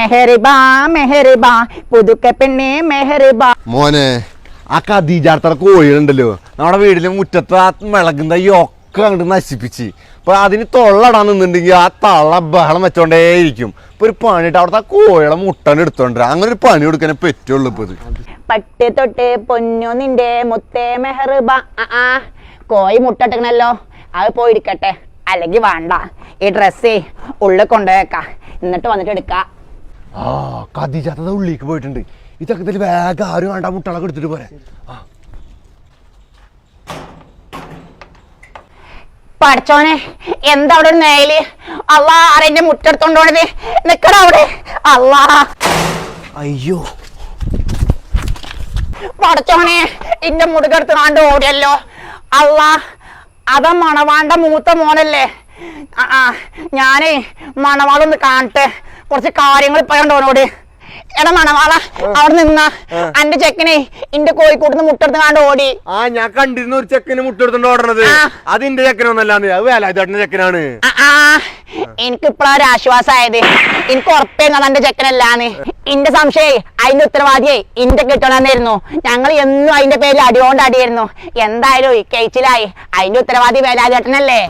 മെഹറിബാ മെഹറിബാ പുതുക്ക പെണ്ണെ മെഹറിബാ. മോനെ ആ ഖദീജാർത്തറ കോഴികളുണ്ടല്ലോ നമ്മുടെ വീടിലെ മുറ്റത്ത് ആ മിളകുന്ന ഈ ഒക്കെ അങ്ങോട്ട് നശിപ്പിച്ച് അപ്പൊ അതിന് തൊള്ളടാൻ നിന്നുണ്ടെങ്കിൽ ആ തള്ള ബഹളം വെച്ചോണ്ടേയിരിക്കും. ഇപ്പൊ ഒരു പണിയിട്ട് അവിടുത്തെ ആ കോഴികളെ മുട്ടൻ എടുത്തോണ്ടിരാ. അങ്ങനെ ഒരു പണി കൊടുക്കാനേ പറ്റുള്ളൂ ഇപ്പൊ ഇത്. പട്ട് തൊട്ട് പൊന്നു നിന്റെ മുത്തേ മെഹറിബാ. കോഴി മുട്ടട്ടണല്ലോ, അത് പോയിരിക്കട്ടെ, അല്ലെങ്കിൽ വേണ്ട. ഈ ഡ്രസ്സേ ഉള്ളിൽ കൊണ്ടുപോയേക്കാം, എന്നിട്ട് വന്നിട്ട് എടുക്കാം. ആ ഖദീജാത്ത ഉള്ളിലേക്ക് പോയിട്ടുണ്ട്. ഇതൊക്കെ ഇതിൽ വേഗം ആരും വേണ്ട, മുട്ടകളൊക്കെ എടുത്തിട്ട് പോരെ. പഠിച്ചോനെ, എന്താ അവിടെ ഒരു നേല്? അള്ളാ, ആരെന്റെ മുട്ടെടുത്തോണ്ടോണത്? നിക്കട അവിടെ. അള്ളാ, അയ്യോ പഠിച്ചോനെ, ഇന്റെ മുടുകെടുത്ത് കാണ്ട് ഓടിയല്ലോ. അള്ളാ, അതാ മണവാണ്ട മൂത്ത മോനല്ലേ? ഞാനേ മണവാളൊന്ന് കാണട്ടെ, കുറച്ച് കാര്യങ്ങൾ പറയണ്ടോനോട്. എടാ മണവാള, അവിടെ നിന്ന അന്റെ ചെക്കനെ ഇന്റെ കോഴിക്കോട്ടിന്ന് മുട്ടെടുത്ത് കാണ്ട് ഓടി. ഞാൻ കണ്ടിരുന്ന ഒരു ചെക്കന് മുട്ടെടുത്തോണ്ട് ഓടണത്. അതിന്റെ ചെക്കനൊന്നല്ലാന്ന്, അത് വേലാചേട്ടന്റെ ചെക്കനാണ്. എനിക്കിപ്പോഴാ ഒരു ആശ്വാസമായത്. എനിക്ക് ഉറപ്പേന്ന് അന്റെ ചെക്കനല്ലാന്ന്. ഇന്റെ സംശയേ അതിന്റെ ഉത്തരവാദിയെ ഇന്റെ കിട്ടണമെന്നായിരുന്നു. ഞങ്ങൾ എന്നും അതിന്റെ പേരിൽ അടിയോണ്ട് അടിയായിരുന്നു. എന്തായാലും കഴിച്ചിലായി. അതിന്റെ ഉത്തരവാദി വേലാചേട്ടനല്ലേ?